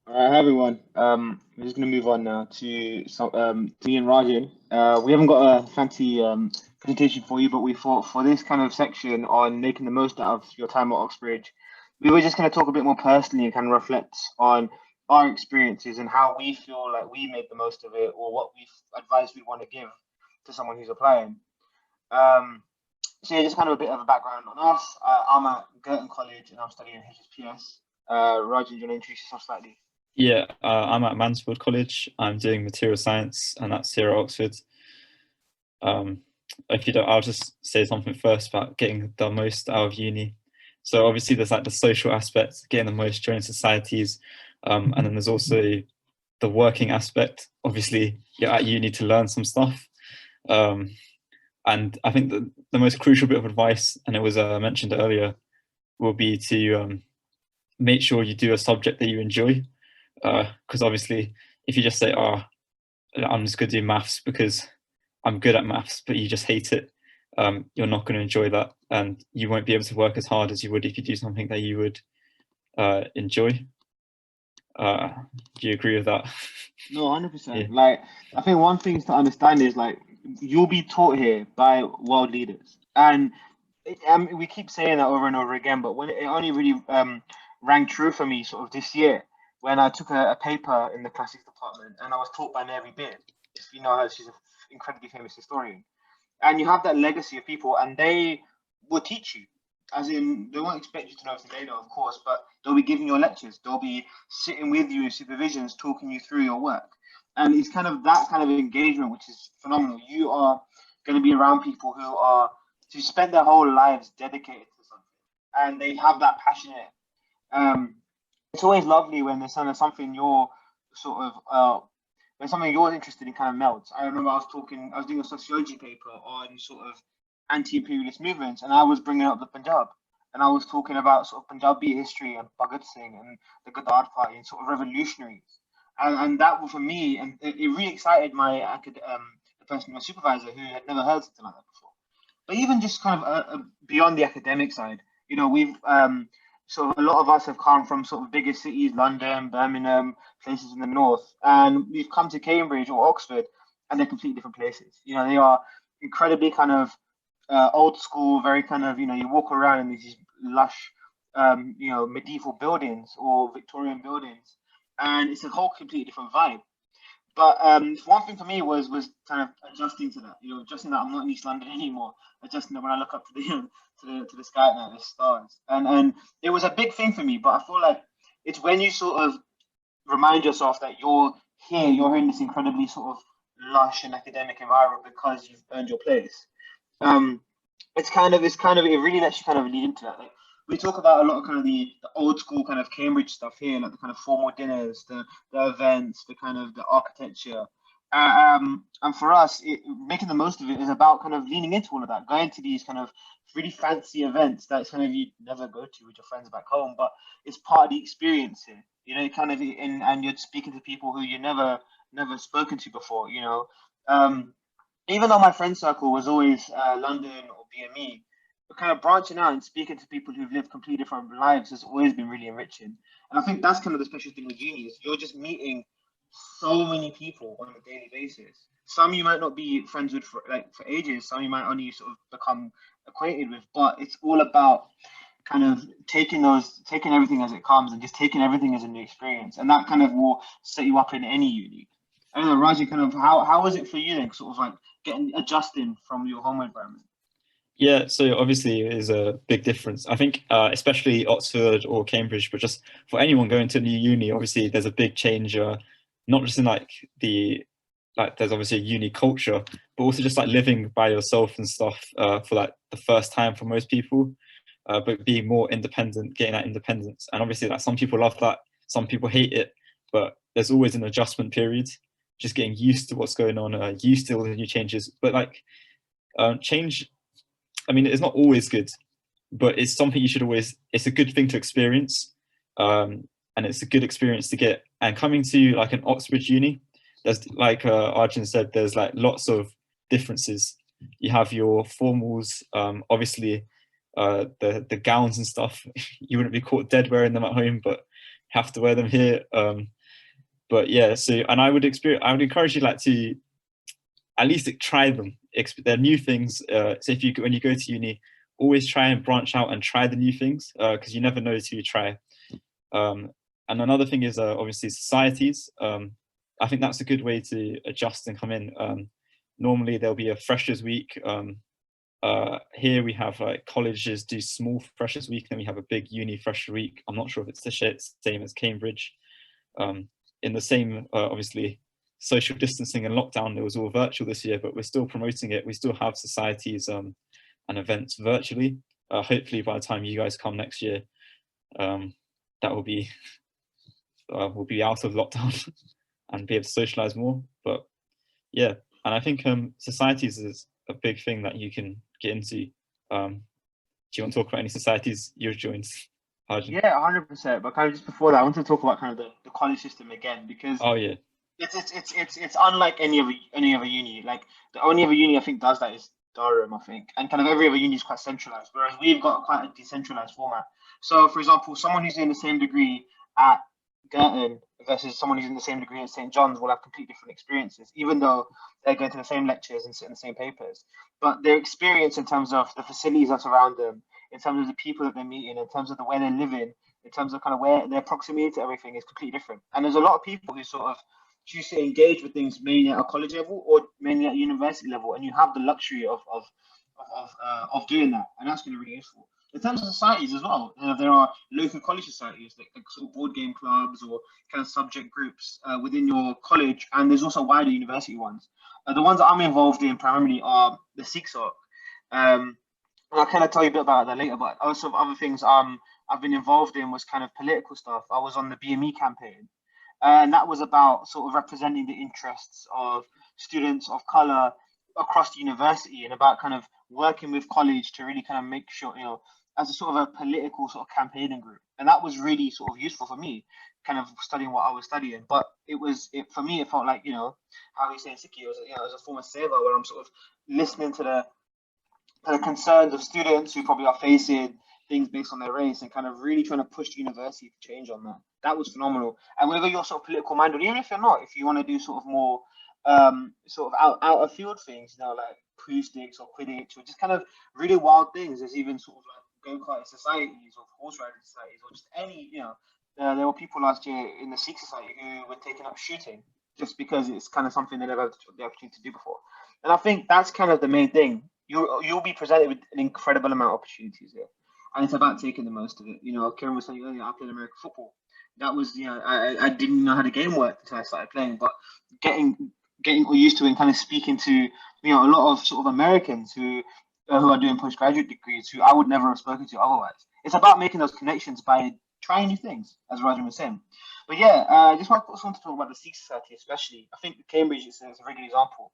All right, hi everyone. We're just going to move on now to me and Rajan. We haven't got a fancy presentation for you, but we thought for this kind of section on making the most out of your time at Oxbridge, we were just going to talk a bit more personally and kind of reflect on our experiences and how we feel like we made the most of it, or what we advice we want to give to someone who's applying. Um, so yeah, just kind of a bit of a background on us. I'm at Girton College and I'm studying HSPS. Rajan, do you want to introduce yourself slightly? Yeah, I'm at Mansfield College. I'm doing material science, and that's here at Oxford. Um, if you don't, I'll just say something first about getting the most out of uni. So obviously, there's like the social aspect, getting the most during societies, and then there's also the working aspect. Obviously, you're at uni to learn some stuff, um, and I think the most crucial bit of advice, and it was mentioned earlier, will be to make sure you do a subject that you enjoy. Because obviously, if you just say, "Oh, I'm just going to do maths because I'm good at maths," but you just hate it, you're not going to enjoy that, and you won't be able to work as hard as you would if you do something that you would enjoy. Uh, do you agree with that? No, Yeah. 100%. Like, I think one thing to understand is like you'll be taught here by world leaders, and we keep saying that over and over again. But when it only really rang true for me, sort of this year, when I took a paper in the classics department, and I was taught by Mary Beard. If you know her, she's an incredibly famous historian, and you have that legacy of people, and they will teach you. As in, they won't expect you to know everything they know, of course, but they'll be giving you lectures. They'll be sitting with you in supervisions, talking you through your work, and it's kind of that kind of engagement which is phenomenal. You are going to be around people who spend their whole lives dedicated to something, and they have that passionate. Um, it's always lovely when there's something you're sort of when something you're interested in kind of melts. I remember I was doing a sociology paper on sort of anti-imperialist movements, and I was bringing up the Punjab, and I was talking about sort of Punjabi history and Bhagat Singh and the Gadar Party and sort of revolutionaries, and that for me, and it really excited the person, my supervisor, who had never heard something like that before. But even just kind of beyond the academic side, we've so a lot of us have come from sort of bigger cities, London, Birmingham, places in the north, and we've come to Cambridge or Oxford, and they're completely different places. They are incredibly kind of old school, very kind of you walk around in these lush, medieval buildings or Victorian buildings, and it's a whole completely different vibe. But one thing for me was kind of adjusting to that. Adjusting that I'm not in East London anymore. Adjusting that when I look up to the to the sky at night, the stars, and it was a big thing for me. But I feel like it's when you sort of remind yourself that you're in this incredibly sort of lush and academic environment because you've earned your place. Um, it really lets you kind of lead into that. Like we talk about a lot of kind of the old school kind of Cambridge stuff here, like the kind of formal dinners, the events, the kind of the architecture. And for us, making the most of it is about kind of leaning into all of that, going to these kind of really fancy events that kind of you never go to with your friends back home, but it's part of the experience here. Kind of and you're speaking to people who you never spoken to before. Um, Even though my friend circle was always London or BME, but kind of branching out and speaking to people who've lived completely different lives has always been really enriching. And I think that's kind of the special thing with uni is you're just meeting so many people on a daily basis. Some you might not be friends with for ages. Some you might only sort of become acquainted with. But it's all about kind of taking everything as it comes and just taking everything as a new experience, and that kind of will set you up in any uni. I don't know, Raji, kind of how was it for you then, sort of like getting adjusting from your home environment? Yeah, so obviously it is a big difference. I think, especially Oxford or Cambridge, but just for anyone going to a new uni, obviously there's a big change, not just in there's obviously a uni culture, but also just like living by yourself and stuff for like the first time for most people, but being more independent, getting that independence. And obviously, like some people love that, some people hate it, but there's always an adjustment period, just getting used to what's going on, used to all the new changes. But like change, I mean, it's not always good, but it's something you should always. It's a good thing to experience, and it's a good experience to get. And coming to like an Oxbridge uni, there's like Arjun said, there's like lots of differences. You have your formals, obviously, the gowns and stuff. You wouldn't be caught dead wearing them at home, but have to wear them here. But yeah, so and I would encourage you like to at least try them. They're new things. So if you when you go to uni, always try and branch out and try the new things because you never know until you try. And another thing is obviously societies. I think that's a good way to adjust and come in. Normally there'll be a freshers week. Here we have like colleges do small freshers week, then we have a big uni fresher week. I'm not sure if it's the same as Cambridge. In the same, obviously, social distancing and lockdown, it was all virtual this year, but we're still promoting it. We still have societies and events virtually. Hopefully by the time you guys come next year, that will be we'll be out of lockdown and be able to socialize more. But yeah, and I think societies is a big thing that you can get into. Do you want to talk about any societies you've joined? Arjun? Yeah, 100%. But kind of just before that, I want to talk about kind of the college system again, because Oh yeah, it's unlike any other uni. Like the only other uni I think does that is Durham, I think, and kind of every other uni is quite centralized, whereas we've got quite a decentralized format. So, for example, someone who's doing the same degree at Girton versus someone who's in the same degree at St. John's will have completely different experiences, even though they're going to the same lectures and sit in the same papers. But their experience in terms of the facilities that surround them, in terms of the people that they're meeting, in terms of the way they're living, in terms of kind of where their proximity to everything is completely different. And there's a lot of people who sort of choose to engage with things mainly at a college level or mainly at university level, and you have the luxury of doing that, and that's going to be really useful. In terms of societies as well, there are local college societies, like sort of board game clubs or kind of subject groups within your college, and there's also wider university ones. The ones that I'm involved in primarily are the Sikh. And I'll kind of tell you a bit about that later, but also other things I've been involved in was kind of political stuff. I was on the BME campaign, and that was about sort of representing the interests of students of color across the university, and about kind of working with college to really kind of make sure, as a sort of a political sort of campaigning group. And that was really sort of useful for me, kind of studying what I was studying. But for me, it felt like, how we say in Sikh, it was, as a form of seva, where I'm sort of listening to the concerns of students who probably are facing things based on their race, and kind of really trying to push the university for change on that. That was phenomenal. And whether you're sort of political minded, even if you're not, if you want to do sort of more sort of out of field things, like poo sticks or Quidditch or just kind of really wild things. There's even sort of like go-kart societies or horse riding societies or just any, there were people last year in the Sikh society who were taking up shooting just because it's kind of something they never had the opportunity to do before. And I think that's kind of the main thing. You'll be presented with an incredible amount of opportunities here, and it's about taking the most of it. Kieran was saying earlier, I played American football. That was, I didn't know how the game worked until I started playing, but getting used to it and kind of speaking to, a lot of sort of Americans who are doing postgraduate degrees who I would never have spoken to otherwise. It's about making those connections by trying new things, as Rajan was saying. But yeah, I just want to talk about the Sikh society, especially. I think Cambridge is a very good example.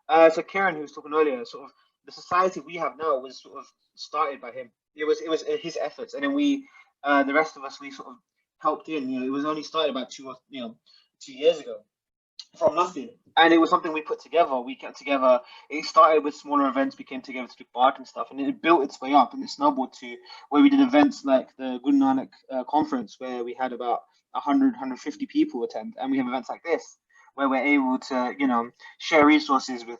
So Kieran, who was talking earlier, sort of the society we have now was sort of started by him. It was his efforts, and then we, the rest of us, we sort of helped in. It was only started about 2 years ago, from nothing, and it was something we put together. We kept together. It started with smaller events. We came together to do art and stuff, and it built its way up, and it snowballed to where we did events like the Guru Nanak conference, where we had about 150 people attend, and we have events like this, where we're able to, share resources with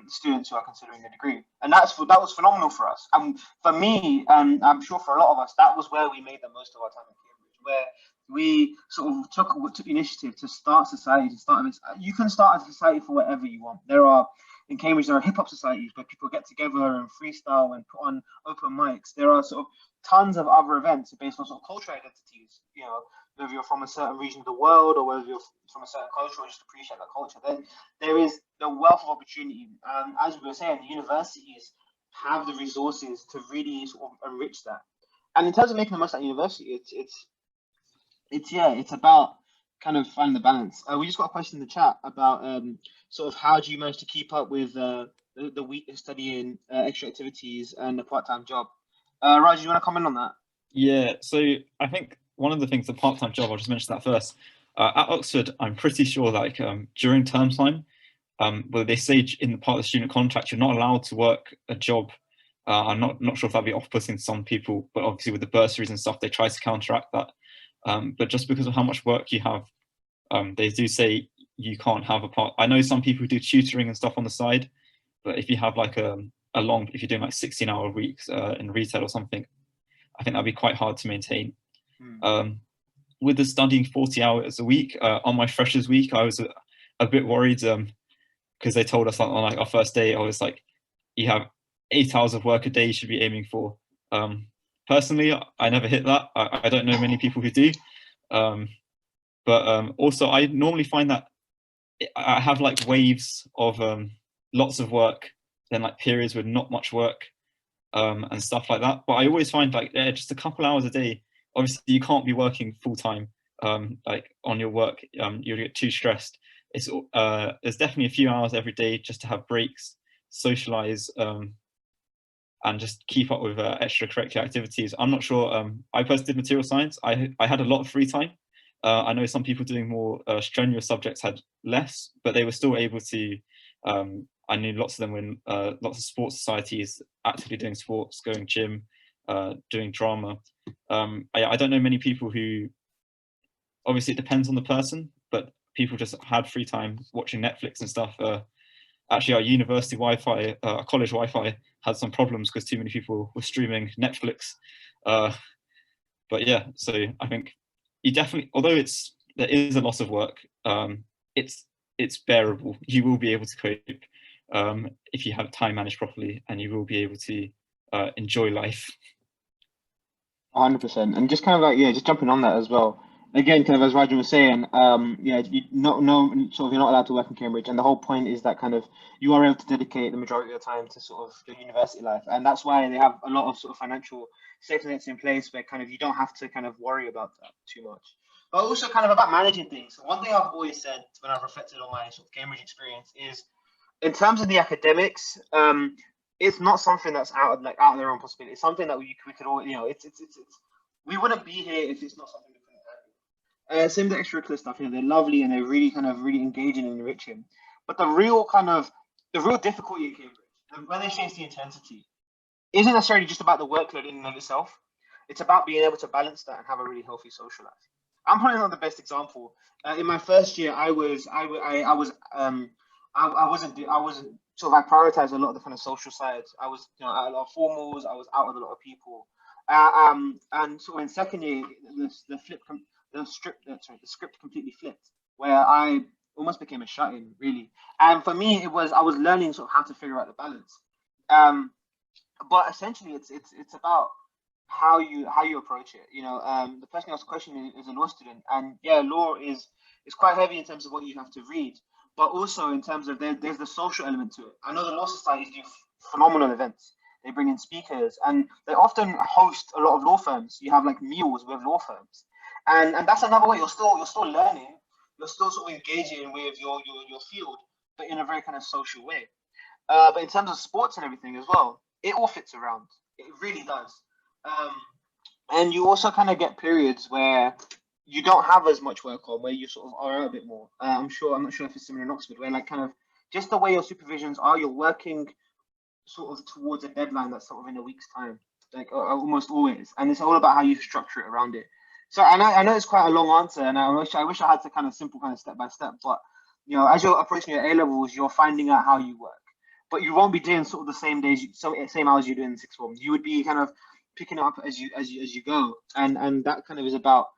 students who are considering a degree. And that was phenomenal for us. And for me, and I'm sure for a lot of us, that was where we made the most of our time at Cambridge, where we sort of took initiative to start society, you can start a society for whatever you want. In Cambridge, there are hip hop societies where people get together and freestyle and put on open mics. There are sort of tons of other events based on sort of cultural identities, whether you're from a certain region of the world or whether you're from a certain culture or just appreciate that culture, then there is the wealth of opportunity. And as we were saying, the universities have the resources to really sort of enrich that. And in terms of making the most at university, it's about kind of finding the balance. We just got a question in the chat about sort of how do you manage to keep up with the week studying, extra activities, and the part-time job. Raj, you want to comment on that? Yeah, so I think one of the things, the part-time job, I'll just mention that first. At Oxford, I'm pretty sure like during term time, well, they say in the part of the student contract, you're not allowed to work a job. I'm not sure if that'd be off-putting to some people, but obviously with the bursaries and stuff, they try to counteract that. But just because of how much work you have They do say you can't have a part. I know some people do tutoring and stuff on the side, but if you have like a long, if you're doing like 16-hour weeks in retail or something, I think that'd be quite hard to maintain. With the studying 40 hours a week, on my freshers week, I was a bit worried because they told us on like our first day, I was like, you have 8 hours of work a day you should be aiming for. Personally, I never hit that. I don't know many people who do. But also I normally find that I have like waves of lots of work, then like periods with not much work and stuff like that. But I always find like just a couple hours a day. Obviously, you can't be working full time like on your work. You'll get too stressed. There's definitely a few hours every day just to have breaks, socialize, and just keep up with extracurricular activities. I'm not sure. I personally did material science. I had a lot of free time. I know some people doing more strenuous subjects had less, but they were still able to. I knew lots of them were in lots of sports societies, actively doing sports, going gym, doing drama. I don't know many people who, obviously it depends on the person, but people just had free time watching Netflix and stuff. Actually, our university Wi-Fi, our college Wi-Fi had some problems because too many people were streaming Netflix. But yeah, so I think you definitely, although there is a lot of work, it's bearable. You will be able to cope if you have time managed properly, and you will be able to enjoy life. 100%. And just kind of like, yeah, just jumping on that as well. Again, kind of as Rajan was saying, yeah, you're not allowed to work in Cambridge, and the whole point is that kind of you are able to dedicate the majority of the time to sort of your university life, and that's why they have a lot of sort of financial safety nets in place where kind of you don't have to kind of worry about that too much. But also kind of about managing things. One thing I've always said when I've reflected on my sort of Cambridge experience is, in terms of the academics, it's not something that's out of their own possibility. It's something that we could all, it's we wouldn't be here if it's not something we couldn't handle. Same with the extracurricular stuff. They're lovely and they're really kind of really engaging and enriching. But the real difficulty in Cambridge, when they change the intensity, isn't necessarily just about the workload in and of itself. It's about being able to balance that and have a really healthy social life. I'm probably not the best example. In my first year, I prioritized a lot of the kind of social sides. I was, at a lot of formals. I was out with a lot of people. And so in second year, the script completely flipped, where I almost became a shut-in, really. And for me, I was learning sort of how to figure out the balance. But essentially, it's about how you approach it. The person who asked the question is a law student, and yeah, law is quite heavy in terms of what you have to read, but also in terms of there's the social element to it. I know the law societies do phenomenal events. They bring in speakers, and they often host a lot of law firms. You have like meals with law firms, and that's another way. You're still learning. You're still sort of engaging with your field, but in a very kind of social way. But in terms of sports and everything as well, it all fits around. It really does. And you also kind of get periods where you don't have as much work on, where you sort of are out a bit more. I'm not sure if it's similar in Oxford, where like kind of just the way your supervisions are, you're working sort of towards a deadline that's sort of in a week's time, like almost always, and it's all about how you structure it around it. So I know it's quite a long answer, and I wish I had to kind of simple kind of step by step, but as you're approaching your A levels, you're finding out how you work, but you won't be doing sort of the same same hours you do in the sixth form. You would be kind of picking it up as you go, and that kind of is about,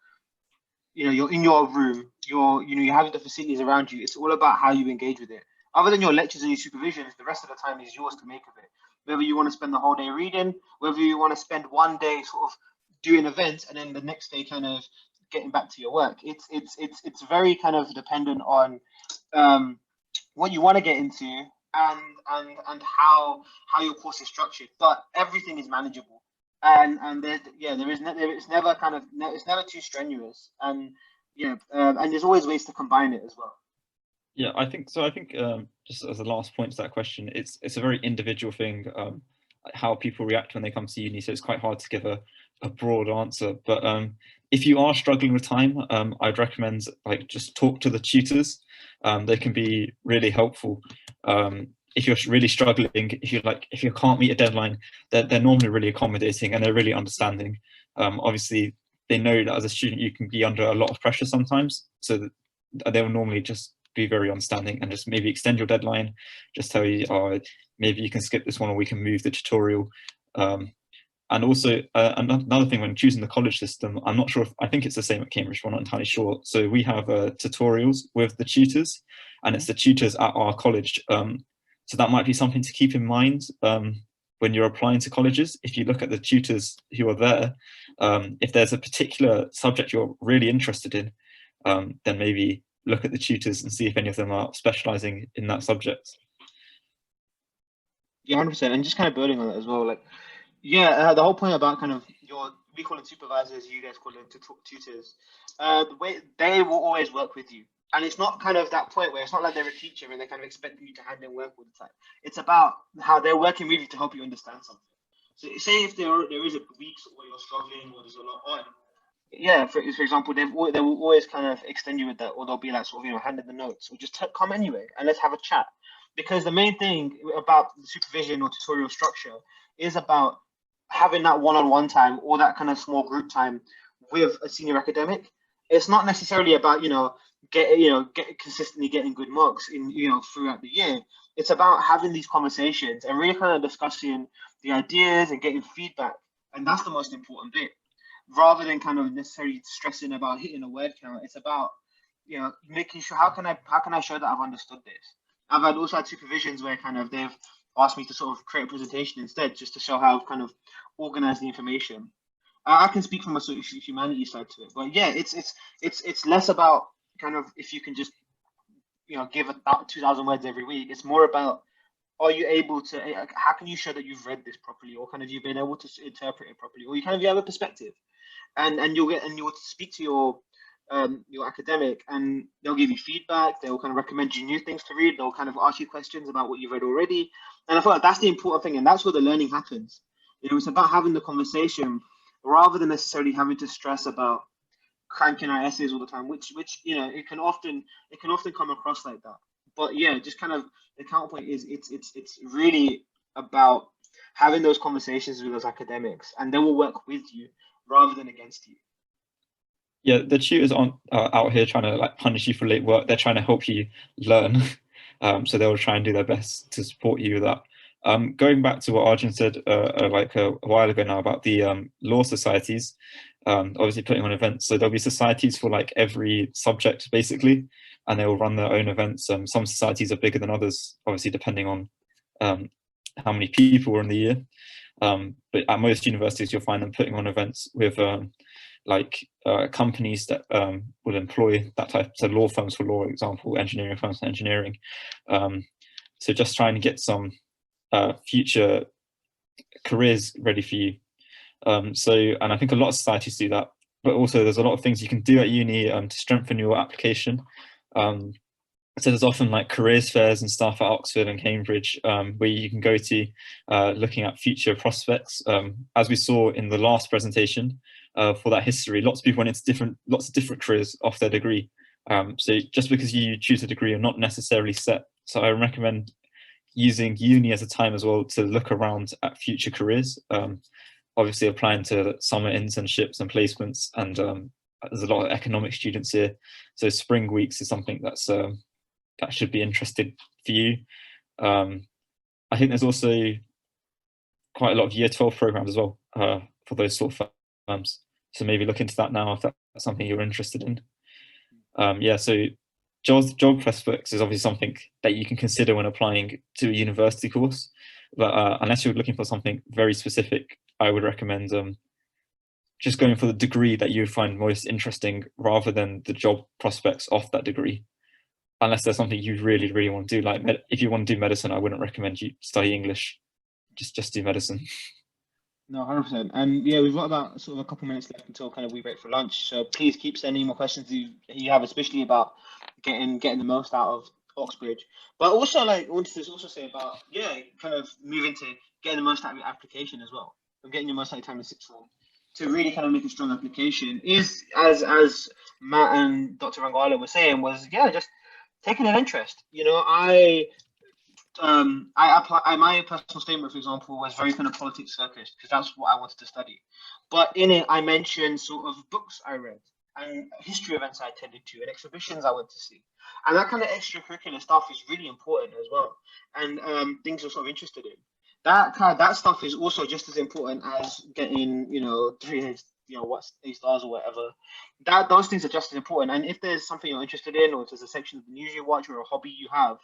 you're in your room, you have the facilities around you. It's all about how you engage with it. Other than your lectures and your supervisions, the rest of the time is yours to make of it. Whether you want to spend the whole day reading, whether you want to spend one day sort of doing events and then the next day kind of getting back to your work. It's very kind of dependent on what you want to get into and how your course is structured. But everything is manageable. And it's never too strenuous, and and there's always ways to combine it as well. Yeah, I think so. I think just as a last point to that question, it's a very individual thing, how people react when they come to uni. So it's quite hard to give a broad answer. But if you are struggling with time, I'd recommend just talk to the tutors. They can be really helpful. If you're really struggling, if you can't meet a deadline, they're normally really accommodating and they're really understanding. Obviously, they know that as a student you can be under a lot of pressure sometimes, so they will normally just be very understanding and just maybe extend your deadline, just tell you, oh, maybe you can skip this one or we can move the tutorial. And also another thing when choosing the college system, I'm not sure if, I think it's the same at Cambridge, but I'm not entirely sure. So we have tutorials with the tutors, and it's the tutors at our college. So that might be something to keep in mind when you're applying to colleges. If you look at the tutors who are there, if there's a particular subject you're really interested in, then maybe look at the tutors and see if any of them are specializing in that subject. Yeah, 100%. And just kind of building on that as well, like, yeah, the whole point about kind of we call them supervisors, you guys call them tutors. The way they will always work with you, and it's not kind of that point where it's not like they're a teacher and they kind of expect you to hand in work all the time. It's about how they're working with you to help you understand something. So say if there is a week where you're struggling or there's a lot on, yeah, for example, they will always kind of extend you with that, or they'll be like sort of hand in the notes, or just come anyway and let's have a chat. Because the main thing about the supervision or tutorial structure is about having that one-on-one time or that kind of small group time with a senior academic. It's not necessarily about consistently getting good marks in throughout the year. It's about having these conversations and really kind of discussing the ideas and getting feedback, and that's the most important bit. Rather than kind of necessarily stressing about hitting a word count, it's about making sure how can I show that I've understood this. I've also had supervisions where kind of they've asked me to sort of create a presentation instead, just to show how I've kind of organized the information. I can speak from a sort of humanities side to it, but yeah, it's less about kind of if you can just give about 2,000 words every week. It's more about, are you able to? How can you show that you've read this properly, or kind of you've been able to interpret it properly, or you have a perspective, and you'll speak to your academic, and they'll give you feedback. They'll kind of recommend you new things to read. They'll kind of ask you questions about what you've read already, and I feel like that's the important thing, and that's where the learning happens. It's about having the conversation rather than necessarily having to stress about cranking out essays all the time, which it can often come across like that. But yeah, just kind of the counterpoint is it's really about having those conversations with those academics, and they will work with you rather than against you. Yeah, the tutors aren't out here trying to like punish you for late work. They're trying to help you learn. So they'll try and do their best to support you with that. Going back to what Arjun said like a while ago now about the law societies, obviously putting on events. So there'll be societies for like every subject basically, and they will run their own events. Some societies are bigger than others, obviously depending on how many people are in the year. But at most universities, you'll find them putting on events with companies that will employ that type. So law firms for law, example, engineering firms for engineering. So just trying to get some future careers ready for you. And I think a lot of societies do that, but also there's a lot of things you can do at uni to strengthen your application. So there's often like careers fairs and stuff at Oxford and Cambridge where you can go to looking at future prospects. As we saw in the last presentation for that history, lots of people went into lots of different careers off their degree. So just because you choose a degree, you're not necessarily set. So I recommend using uni as a time as well to look around at future careers. Obviously applying to summer internships and placements, and there's a lot of economic students here. So spring weeks is something that's that should be interesting for you. I think there's also quite a lot of year 12 programs as well for those sort of firms. So maybe look into that now if that's something you're interested in. Yeah, so job prospects is obviously something that you can consider when applying to a university course. But unless you're looking for something very specific, I would recommend just going for the degree that you find most interesting rather than the job prospects of that degree. Unless there's something you really, really want to do. Like if you want to do medicine, I wouldn't recommend you study English. Just do medicine. No, 100%. And yeah, we've got about sort of a couple minutes left until kind of we break for lunch. So please keep sending more questions you have, especially about getting the most out of Oxbridge. But also, like, I wanted to also say about kind of moving to getting the most out of your application as well, of getting your most out of time in sixth form to really kind of make a strong application is as Matt and Dr. Rangwala were saying was just taking an interest. My personal statement, for example, was very kind of politics focused because that's what I wanted to study. But in it, I mentioned sort of books I read and history events I attended to, and exhibitions I went to see. And that kind of extracurricular stuff is really important as well, and things you're sort of interested in. That stuff is also just as important as getting, you know, what's A-stars or whatever. Those things are just as important. And if there's something you're interested in, or if there's a section of the news you watch or a hobby you have,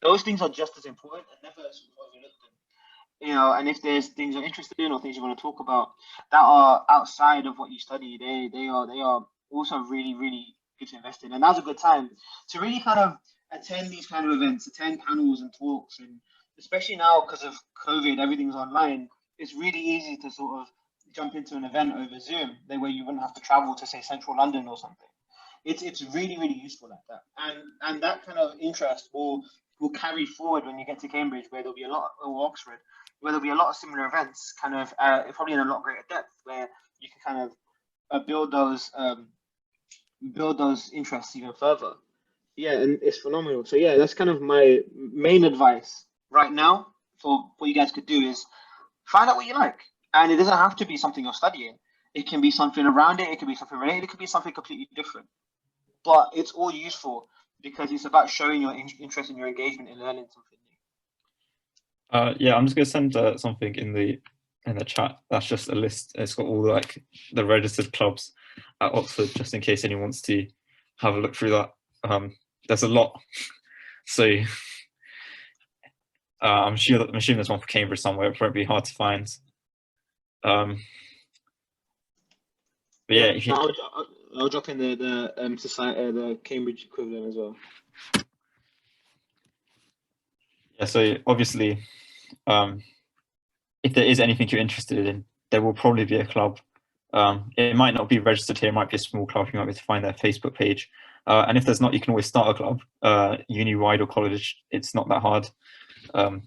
those things are just as important and never sort of overlook them. You know, and if there's things you're interested in or things you want to talk about that are outside of what you study, they are also really, really good to invest in. And that's a good time to really kind of attend these kind of events, attend panels and talks, and especially now because of COVID, everything's online. It's really easy to sort of jump into an event over Zoom, where you wouldn't have to travel to, say, central London or something. It's really, really useful like that, and that kind of interest will carry forward when you get to Cambridge, where there'll be a lot, or Oxford, where there'll be a lot of similar events, kind of probably in a lot greater depth, where you can kind of build those interests even further. Yeah, and it's phenomenal. So yeah, that's kind of my main advice right now for what you guys could do is find out what you like, and it doesn't have to be something you're studying. It can be something around it. It could be something related. It could be something completely different. But it's all useful because it's about showing your interest and your engagement in learning something new. Yeah, I'm just gonna send something in the chat. That's just a list. It's got all like the registered clubs at Oxford, just in case anyone wants to have a look through that. There's a lot, so I'm assuming there's one for Cambridge somewhere. It won't be hard to find. But yeah, if you... I'll drop in the society, the Cambridge equivalent as well. Yeah, so obviously, if there is anything you're interested in, there will probably be a club. It might not be registered here. It might be a small club. You might be able to find their Facebook page. And if there's not, you can always start a club, uni-wide or college. It's not that hard. And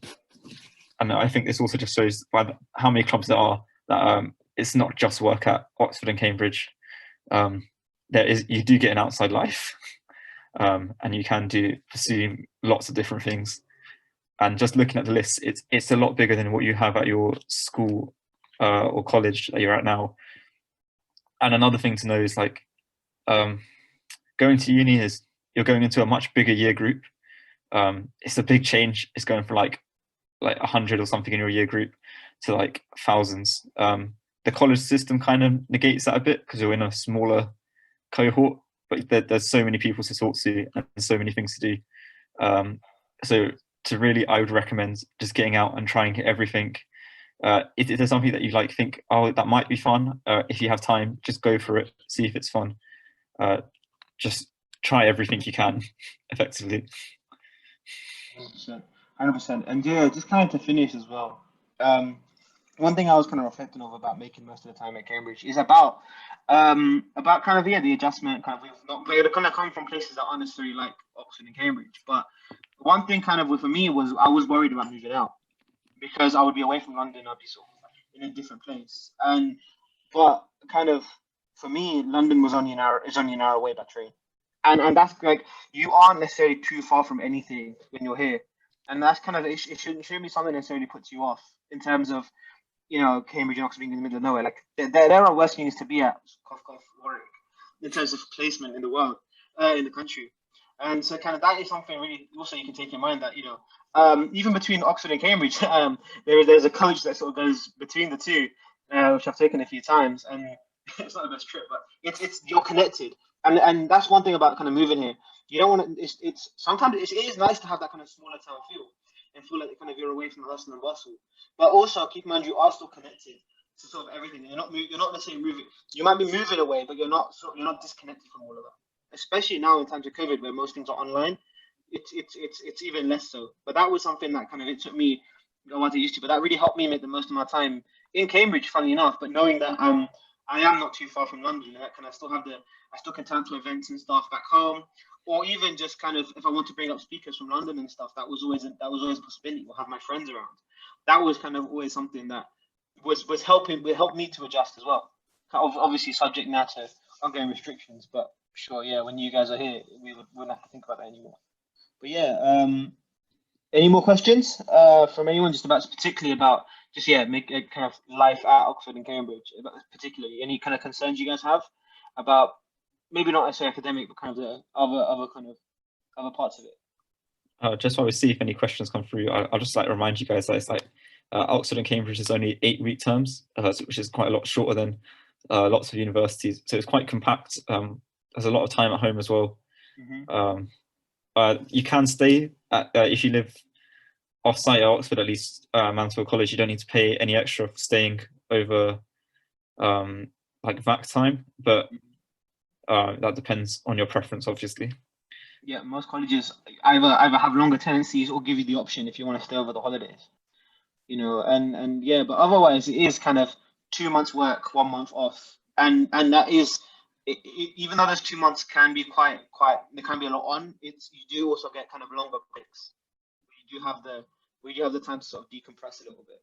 I think this also just shows by how many clubs there are that it's not just work at Oxford and Cambridge. You do get an outside life, and you can pursue lots of different things. And just looking at the list, it's a lot bigger than what you have at your school or college that you're at now. And another thing to know is like going to uni is you're going into a much bigger year group. It's a big change. It's going from like 100 or something in your year group to like thousands. The college system kind of negates that a bit because you're in a smaller cohort, but there's so many people to talk to and so many things to do. So I would recommend just getting out and trying everything. If there's something that you like, think, oh, that might be fun. If you have time, just go for it. See if it's fun. Just try everything you can, effectively. 100%. And yeah, just kind of to finish as well. One thing I was kind of reflecting over about making most of the time at Cambridge is about kind of the adjustment. Kind of we're going to come from places that aren't necessarily like Oxford and Cambridge, but one thing kind of for me was I was worried about moving out because I would be away from London. I'd be sort of in a different place, but kind of for me, London is only an hour away by train, and that's like you aren't necessarily too far from anything when you're here, and that's kind of it shouldn't be something that necessarily puts you off in terms of, you know, Cambridge and Oxford being in the middle of nowhere. Like there are worse unis to be at, Warwick, in terms of placement in the world, in the country. And so kind of that is something really also you can take in mind that, you know, even between Oxford and Cambridge, there's a coach that sort of goes between the two, which I've taken a few times, and it's not the best trip, but it's you're connected. And that's one thing about kind of moving here. You don't want to, it's sometimes it is nice to have that kind of smaller town feel and feel like kind of you're away from the hustle and bustle. But also keep in mind you are still connected to sort of everything. You're not necessarily moving. You might be moving away, but you're not disconnected from all of that. Especially now in times of COVID, where most things are online, it's even less so. But that was something that kind of it took me a while to used to. But that really helped me make the most of my time in Cambridge, funnily enough. But knowing that I am not too far from London, and that kind of I still can turn to events and stuff back home, or even just kind of if I want to bring up speakers from London and stuff, that was always a possibility. Or have my friends around. That was kind of always something that was helping. It helped me to adjust as well. Obviously, subject now to ongoing restrictions, but sure, yeah. When you guys are here, we wouldn't have to think about that anymore. But yeah, any more questions from anyone, just particularly about make a kind of life at Oxford and Cambridge, particularly any kind of concerns you guys have about maybe not necessarily academic, but kind of the other kind of other parts of it. Just while we see if any questions come through, I'll just like remind you guys that it's like Oxford and Cambridge is only 8-week terms, which is quite a lot shorter than lots of universities. So it's quite compact. There's a lot of time at home as well. You can stay at, if you live off-site at Oxford, at least Mansfield College, you don't need to pay any extra for staying over like VAC time, but that depends on your preference, obviously. Yeah, most colleges either have longer tenancies or give you the option if you want to stay over the holidays. You know, and yeah, but otherwise it is kind of 2 months work, 1 month off, and that is even though those 2 months can be quite there can be a lot on. It's you do also get kind of longer breaks. You do have the time to sort of decompress a little bit.